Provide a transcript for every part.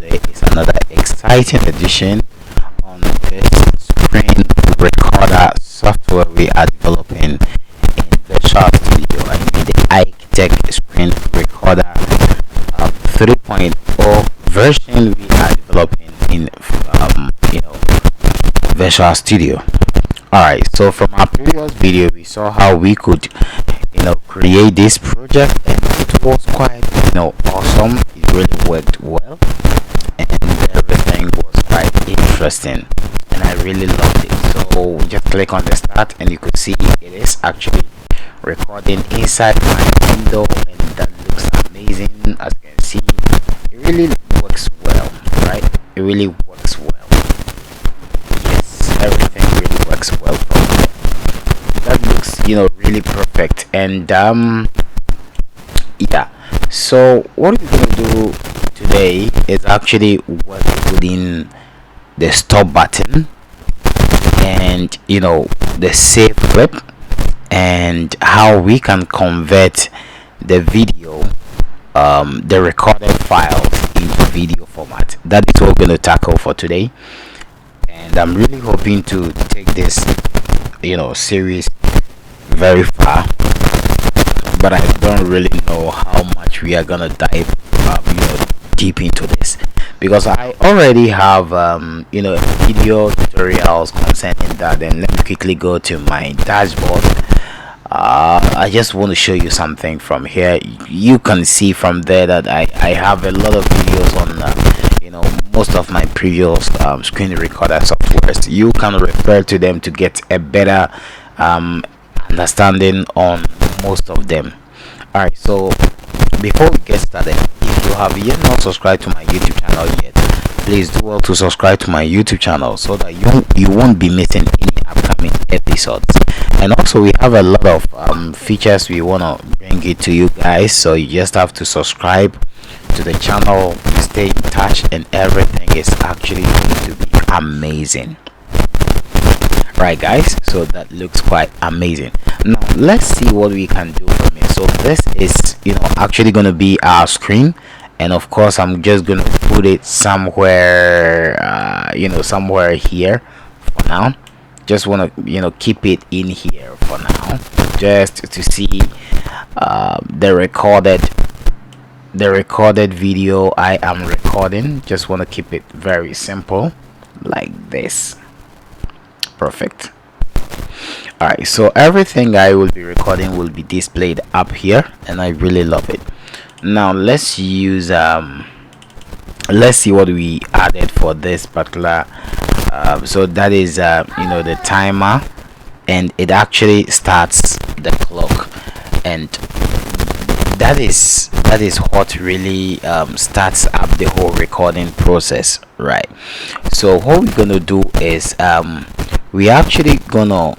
today is another exciting edition on this screen recorder software we are developing in Visual Studio. I mean the iTop screen recorder 3.0 version we are developing in Visual Studio. Alright, so from our previous video we saw how we could create this project, and it was quite awesome. It really worked well and everything was quite interesting and I really loved it. So we just click on the start and you could see it is actually recording inside my window, and that looks amazing. As you can see, it really works well, right? It really works well. Yes, everything really works well from there. That looks really perfect. And yeah, so what we're gonna do today is actually work within the stop button and the save clip, and how we can convert the video, the recorded files into video format. That is what we're going to tackle for today, and I'm really hoping to take this series very far, but I don't really know how much we are gonna dive deep into this, because I already have video tutorials concerning that. And let me quickly go to my dashboard. I just want to show you something from here. You can see from there that I have a lot of videos on most of my previous screen recorder softwares. You can refer to them to get a better understanding on most of them. Alright, so before we get started, if you have yet not subscribed to my YouTube channel yet, please do well to subscribe to my YouTube channel so that you won't be missing any upcoming episodes. And also we have a lot of features we want to bring it to you guys, so you just have to subscribe to the channel, stay in touch, and everything is actually going to be amazing. Right guys, so that looks quite amazing. Now let's see what we can do from it. So this is actually going to be our screen, and of course I'm just going to put it somewhere somewhere here for now. Just want to keep it in here for now, just to see the recorded video I am recording. Just want to keep it very simple like this. Perfect. Alright, so everything I will be recording will be displayed up here, and I really love it. Now let's use let's see what we added for this particular so that is the timer, and it actually starts the clock, and that is what really starts up the whole recording process, right? So what we're gonna do is we're actually gonna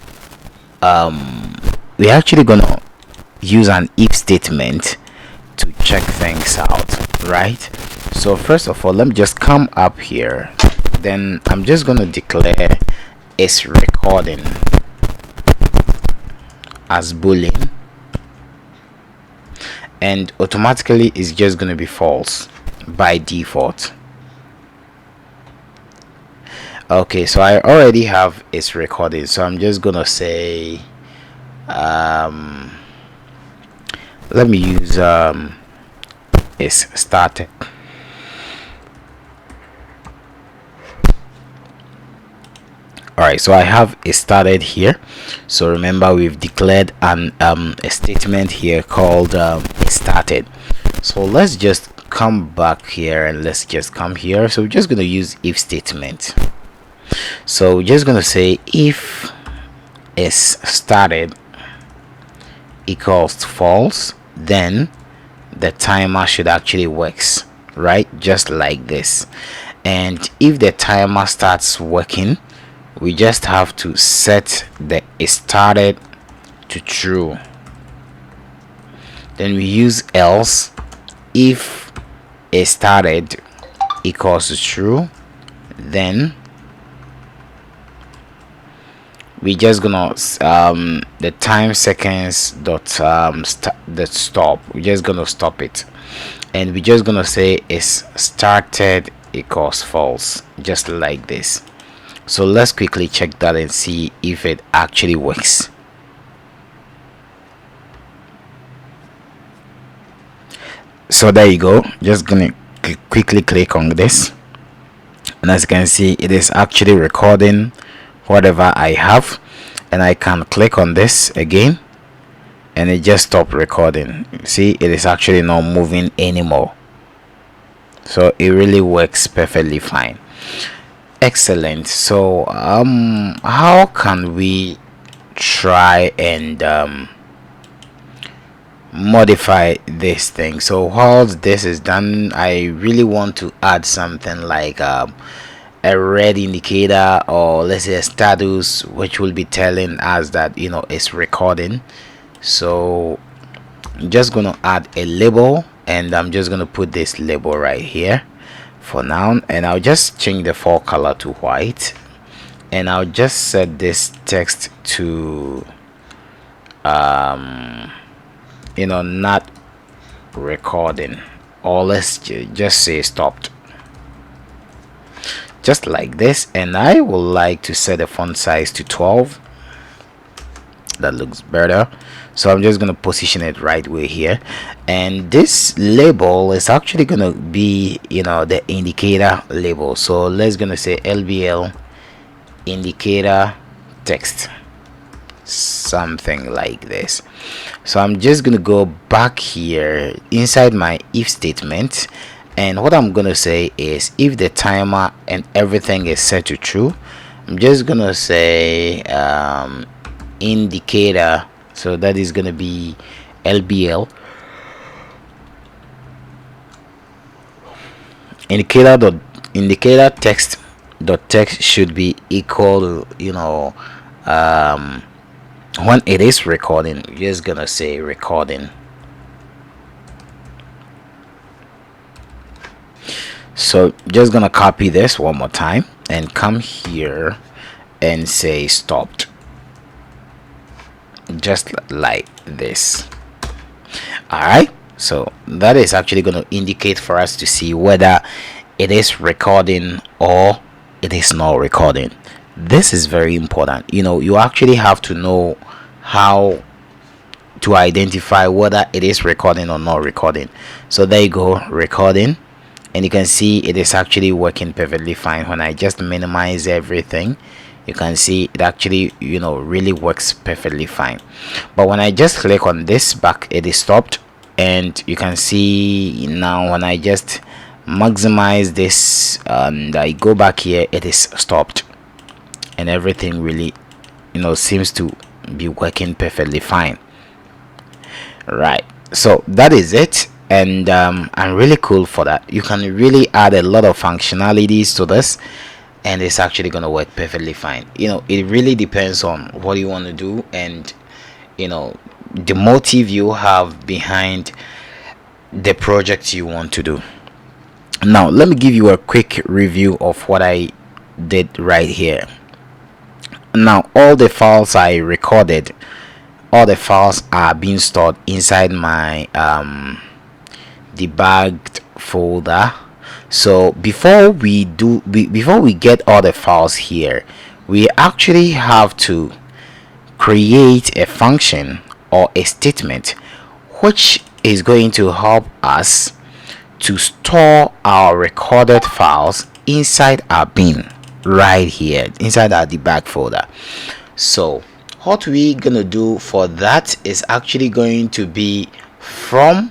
use an if statement to check things out, right? So first of all, let me just come up here, then I'm just gonna declare it's recording as boolean, and automatically it's just gonna be false by default. Okay, so I already have it's recorded, so I'm just gonna say let me use it's started. Alright, so I have it started here. So remember, we've declared a statement here called it started. So let's just come back here and let's just come here. So we're just going to use if statement. So we're just going to say if is started equals false, then the timer should actually works, right? Just like this. And if the timer starts working, we just have to set the it started to true. Then we use else. If it started equals to true, then we just gonna the time seconds dot the stop, we're just gonna stop it, and we're just gonna say it's started equals false, just like this. So let's quickly check that and see if it actually works. So there you go. Just gonna quickly click on this, and as you can see, it is actually recording whatever I have, and I can click on this again and it just stopped recording. See, it is actually not moving anymore. So it really works perfectly fine. Excellent. So how can we try and modify this thing? So while this is done, I really want to add something like a red indicator, or let's say a status, which will be telling us that it's recording. So I'm just gonna add a label, and I'm just gonna put this label right here for now, and I'll just change the font color to white, and I'll just set this text to not recording, or let's just say stopped, just like this. And I would like to set the font size to 12. That looks better. So I'm just going to position it right way here, and this label is actually going to be the indicator label. So let's gonna say LBL indicator text, something like this. So I'm just going to go back here inside my if statement, and what I'm going to say is, if the timer and everything is set to true, I'm just going to say indicator. So that is going to be LBL indicator text should be equal to when it is recording, you're just gonna say recording. So just gonna copy this one more time and come here and say stopped, just like this. All right, so that is actually going to indicate for us to see whether it is recording or it is not recording. This is very important. You actually have to know how to identify whether it is recording or not recording. So there you go, recording, and you can see it is actually working perfectly fine. When I just minimize everything, you can see it actually really works perfectly fine. But when I just click on this back, it is stopped, and you can see now when I just maximize this and I go back here, it is stopped, and everything really seems to be working perfectly fine. Right, so that is it, and I'm really cool for that. You can really add a lot of functionalities to this, and it's actually going to work perfectly fine. It really depends on what you want to do, and the motive you have behind the project you want to do. Now let me give you a quick review of what I did right here. Now all the files I recorded, all the files are being stored inside my debugged folder. So before we get all the files here, we actually have to create a function or a statement which is going to help us to store our recorded files inside our bin right here inside our debug folder. So what we're gonna do for that is actually going to be from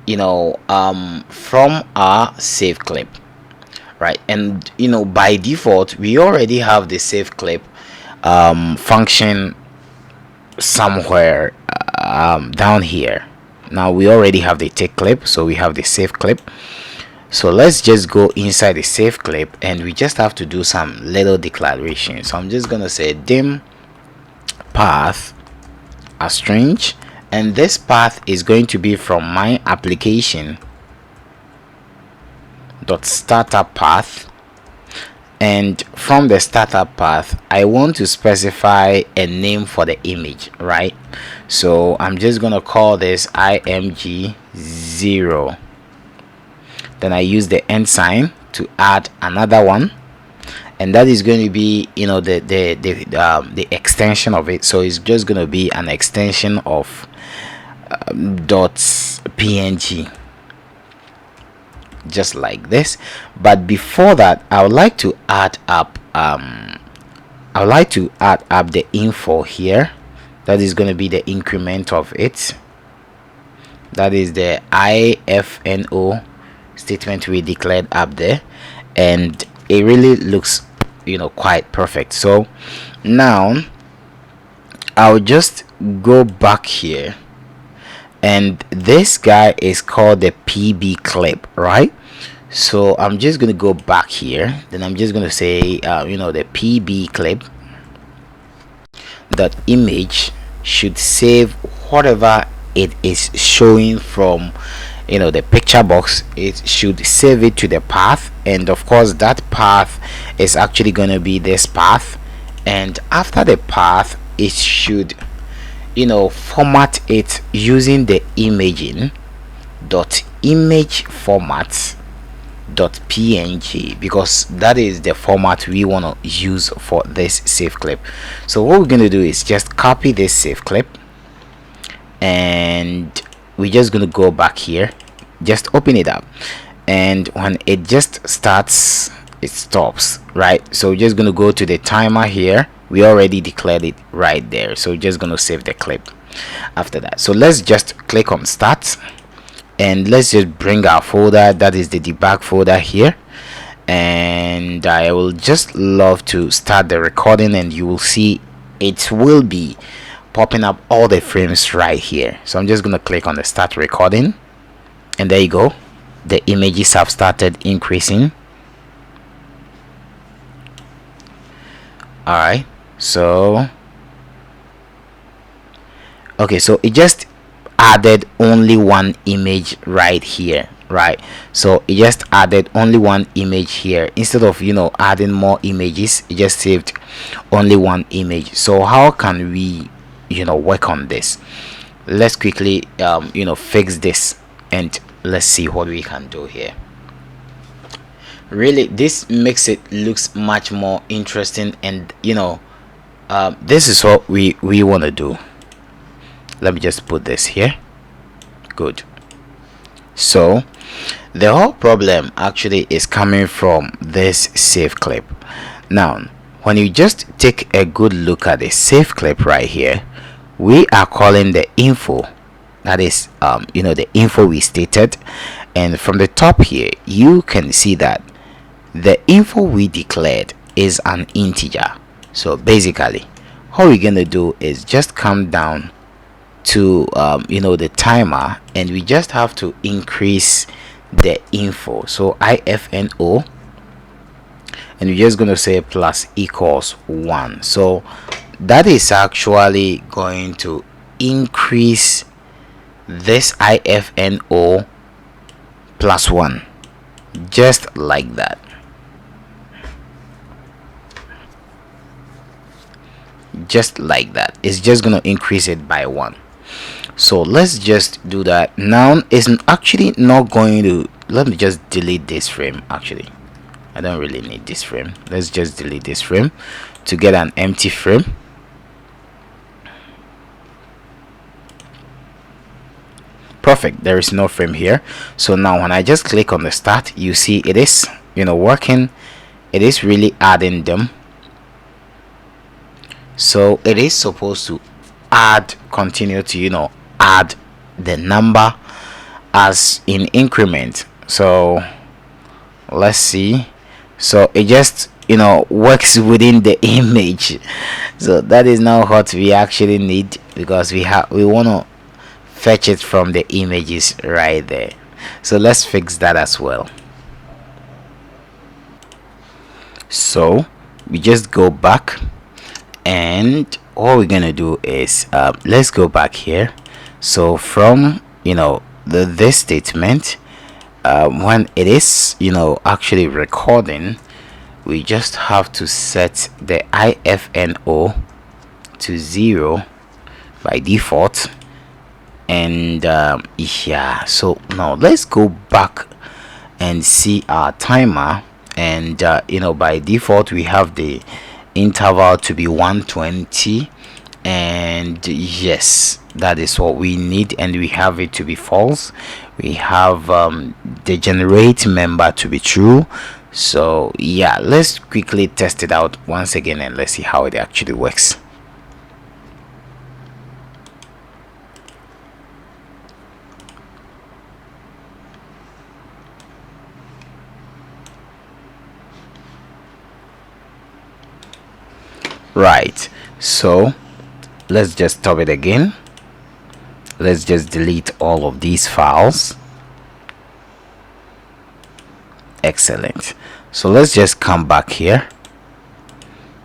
from our save clip, right? And by default we already have the save clip function somewhere down here. Now we already have the take clip, so we have the save clip. So let's just go inside the save clip, and we just have to do some little declaration. So I'm just gonna say dim path a string, and this path is going to be from my application dot startup path, and from the startup path I want to specify a name for the image, right? So I'm just gonna call this img0, then I use the end sign to add another one, and that is going to be, you know, the extension of it. So it's just going to be an extension of dot png, just like this. But before that, I would like to add up the info here. That is going to be the increment of it. That is the ifno statement we declared up there, and it really looks, you know, quite perfect. So now I'll just go back here, and this guy is called the pb clip, right? So I'm just going to go back here, then I'm just going to say you know, the pb clip that image should save whatever it is showing from, you know, the picture box. It should save it to the path, and of course that path is actually going to be this path, and after the path it should, you know, format it using the imaging dot image format dot png, because that is the format we want to use for this save clip. So what we're going to do is just copy this save clip, and we're just going to go back here, just open it up, and when it just starts, it stops, right? So we're just going to go to the timer here. We already declared it right there, so we're just going to save the clip after that. So let's just click on start, and let's just bring our folder, that is the debug folder here, and I will just love to start the recording, and you will see it will be popping up all the frames right here. So I'm just going to click on the start recording, and there you go, the images have started increasing. All right, so okay, so it just added only one image right here, right? So it just added only one image here instead of, you know, adding more images. It just saved only one image. So how can we, you know, work on this? Let's quickly you know, fix this, and let's see what we can do here. Really, this makes it looks much more interesting, and you know, this is what we want to do. Let me just put this here. Good. So the whole problem actually is coming from this save clip. Now when you just take a good look at the save clip right here, we are calling the info, that is you know, the info we stated, and from the top here you can see that the info we declared is an integer. So basically what we're gonna do is just come down to you know, the timer, and we just have to increase the info. So ifno, and we're just going to say plus equals 1. So that is actually going to increase this ifno plus 1, just like that. Just like that, it's just going to increase it by 1. So let's just do that. Now it's actually not going to, let me just delete this frame. Actually, I don't really need this frame. Let's just delete this frame to get an empty frame. Perfect, there is no frame here. So now when I just click on the start, you see it is, you know, working. It is really adding them. So it is supposed to continue to, you know, add the number as in increment. So let's see. So it just, you know, works within the image. So that is now what we actually need, because we want to fetch it from the images right there. So let's fix that as well. So we just go back, and what we're gonna do is let's go back here. So from, you know, this statement, when it is, you know, actually recording, we just have to set the ifno to 0 by default, and yeah. So now let's go back and see our timer, and by default we have the interval to be 120, and yes, that is what we need, and we have it to be false. We have the generate member to be true. So yeah, let's quickly test it out once again and let's see how it actually works. Right, so let's just stop it again. Let's just delete all of these files. Excellent. So let's just come back here,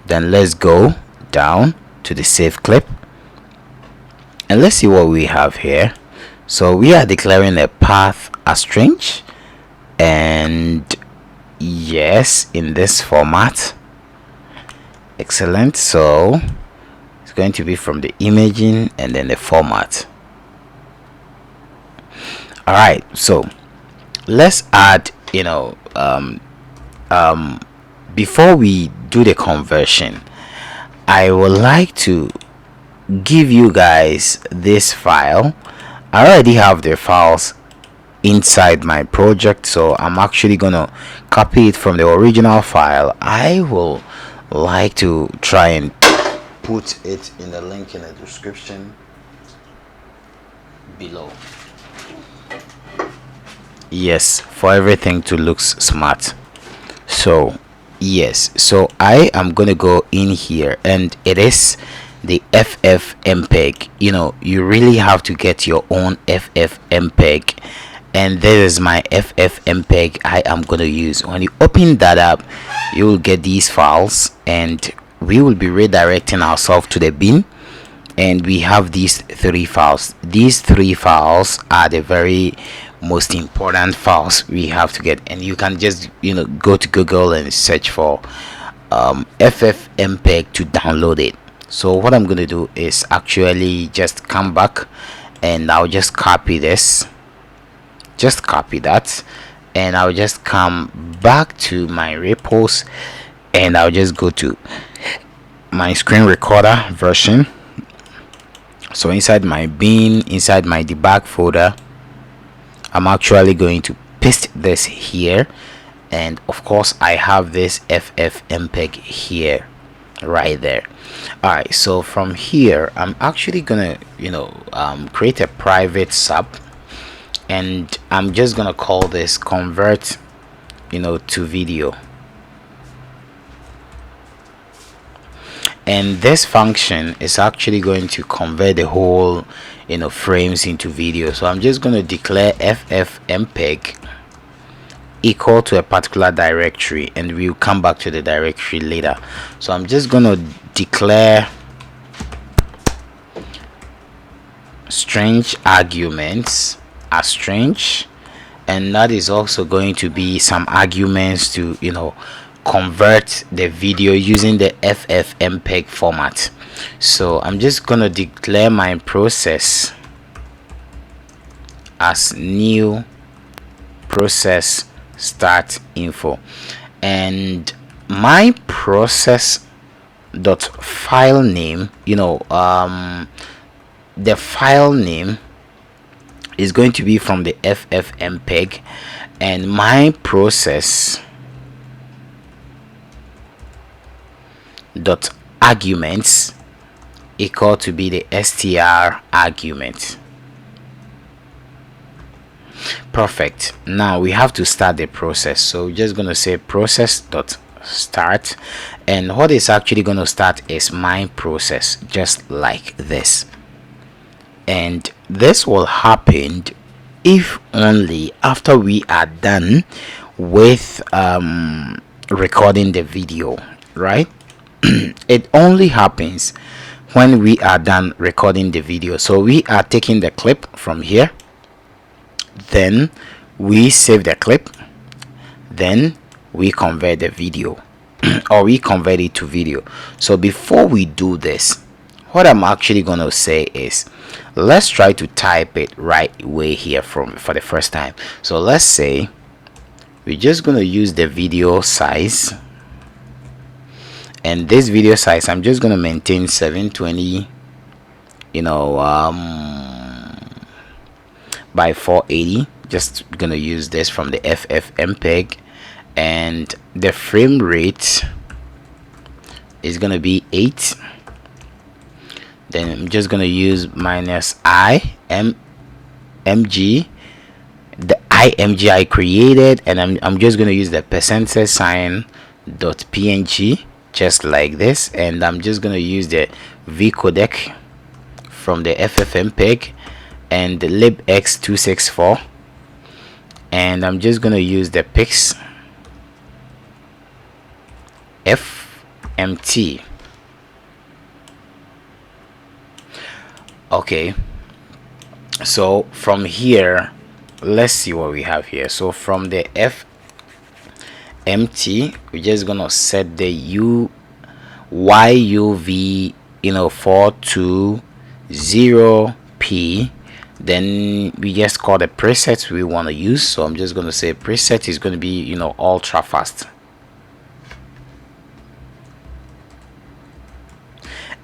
then let's go down to the save clip, and let's see what we have here. So we are declaring a path as strange, and yes, in this format. Excellent. So it's going to be from the imaging and then the format. All right, so let's add before we do the conversion, I would like to give you guys this file. I already have the files inside my project, so I'm actually gonna copy it from the original file. I will like to try and put it in the link in the description below. Yes, for everything to look smart. So yes, so I am gonna go in here, and it is the Ffmpeg. You really have to get your own Ffmpeg, and there is my Ffmpeg I am gonna use. When you open that up, you will get these files, and we will be redirecting ourselves to the bin, and we have these three files. These three files are the very most important files we have to get, and you can just go to Google and search for Ffmpeg to download it. So what I'm going to do is actually just come back, and I'll just copy this, just copy that, and I'll just come back to my repos, and I'll just go to my screen recorder version. So inside my bin, inside my debug folder, I'm actually going to paste this here, and of course I have this Ffmpeg here, right there. All right, so from here I'm actually gonna create a private sub, and I'm just gonna call this convert to video, and this function is actually going to convert the whole frames into video. So I'm just going to declare Ffmpeg equal to a particular directory, and we'll come back to the directory later. So I'm just going to declare strange arguments as strange, and that is also going to be some arguments to convert the video using the Ffmpeg format. So I'm just gonna declare my process as new process start info, and my process dot file name, the file name is going to be from the Ffmpeg, and my process dot arguments equal to be the str argument. Perfect. Now we have to start the process, so we're just going to say process dot start, and what is actually going to start is my process, just like this. And this will happen if only after we are done with recording the video, right? It only happens when we are done recording the video. So we are taking the clip from here, then we save the clip, then we convert the video or we convert it to video. So before we do this, what I'm actually going to say is, let's try to type it right way here for the first time. So let's say we're just gonna use the video size, and this video size I'm just gonna maintain 720, you know, by 480. Just gonna use this from the Ffmpeg, and the frame rate is gonna be 8. Then I'm just gonna use minus img, the img I created, and I'm just gonna use the percentage sign dot png, just like this, and I'm just gonna use the v codec from the Ffmpeg and the libx264, and I'm just gonna use the pix fmt. Okay, so from here, let's see what we have here. So from the fmt, we're just gonna set the yuv, 420p. Then we just call the presets we want to use. So I'm just going to say preset is going to be ultra fast,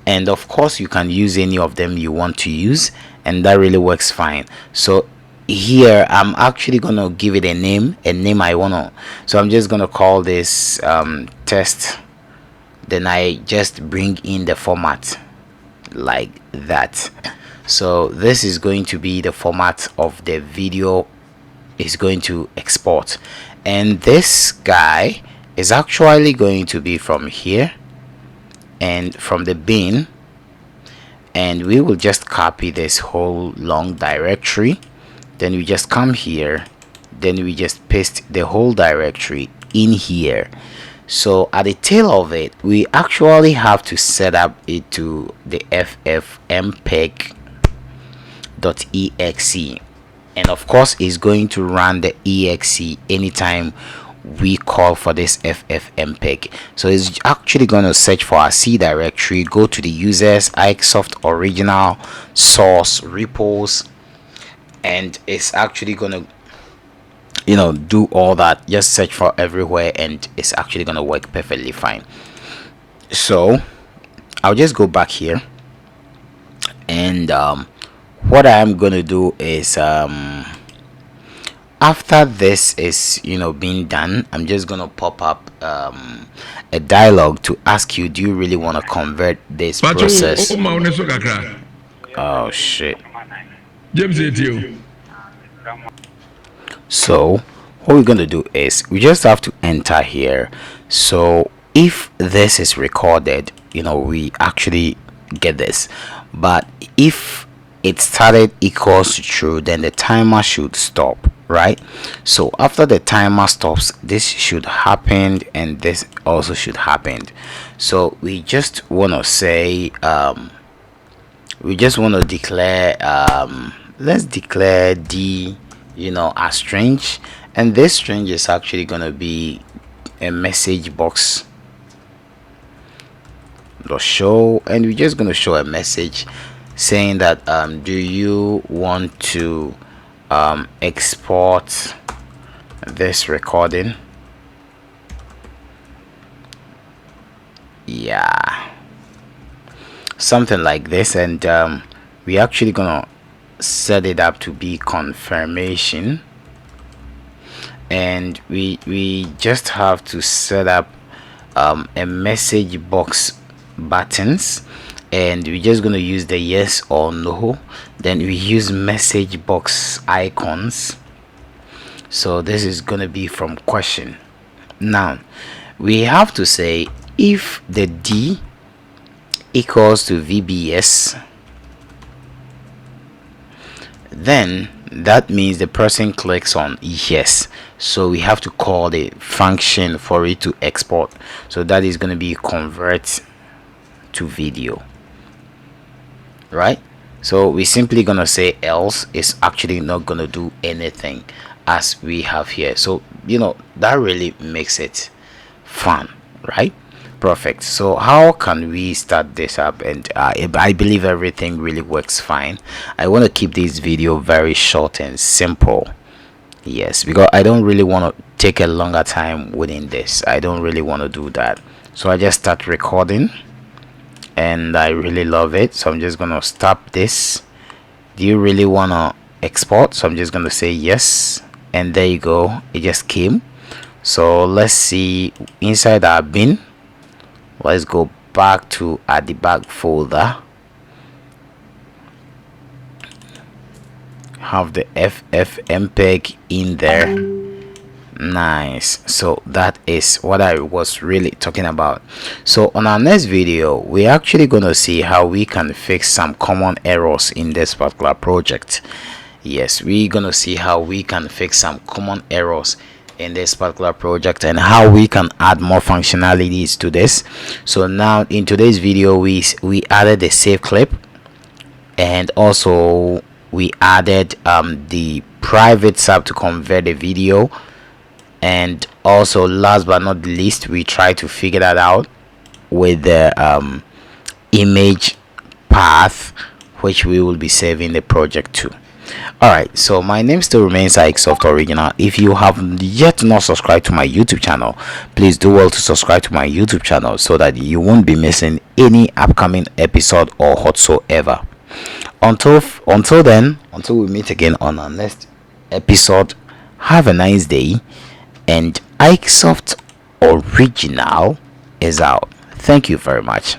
and of course you can use any of them you want to use, and that really works fine. So here I'm actually going to give it a name I want to, so I'm just going to call this test. Then I just bring in the format like that. So this is going to be the format of the video is going to export, and this guy is actually going to be from here and from the bin, and we will just copy this whole long directory. Then we just come here, then we just paste the whole directory in here. So at the tail of it, we actually have to set up it to the ffmpeg.exe, and of course it's going to run the exe anytime we call for this ffmpeg. So it's actually going to search for our C directory, go to the users, iSoft original, source, repos, and it's actually going to do all that. Just search for everywhere, and it's actually going to work perfectly fine. So I'll just go back here, and what I am going to do is after this is being done, I'm just going to pop up a dialogue to ask you, do you really want to convert this process? Oh shit. So what we're going to do is we just have to enter here. So if this is recorded, we actually get this, but if it started equals to true, then the timer should stop, right? So after the timer stops, this should happen, and this also should happen. So we just want to say we just want to declare let's declare d a string, and this string is actually going to be a message box dot show, and we're just going to show a message saying that do you want to export this recording? Yeah, something like this. And we're actually gonna set it up to be confirmation, and we just have to set up a message box buttons, and we're just going to use the yes or no. Then we use message box icons. So this is going to be from question. Now we have to say if the d equals to vbs, then that means the person clicks on yes. So we have to call the function for it to export. So that is going to be convert to video, right? So we're simply gonna say else. It's actually not gonna do anything as we have here. So that really makes it fun, right? Perfect. So how can we start this up? And I believe everything really works fine. I want to keep this video very short and simple. Yes, because I don't really want to take a longer time within this. I don't really want to do that. So I just start recording and I really love it. So I'm just gonna stop this. Do you really want to export? So I'm just gonna say yes, and there you go, it just came. So let's see inside our bin. Let's go back to our debug folder. Have the Ffmpeg in there. Nice. So that is what I was really talking about. So on our next video, we're actually going to see how we can fix some common errors in this particular project. Yes, we're going to see how we can fix some common errors in this particular project and how we can add more functionalities to this. So now in today's video, we added the save clip, and also we added the private sub to convert the video, and also last but not least, we try to figure that out with the image path which we will be saving the project to. All right, so my name still remains iTop Original. If you have yet not subscribed to my YouTube channel, please do well to subscribe to my YouTube channel so that you won't be missing any upcoming episode or whatsoever. Until we meet again on our next episode, have a nice day, and iTop Original is out. Thank you very much.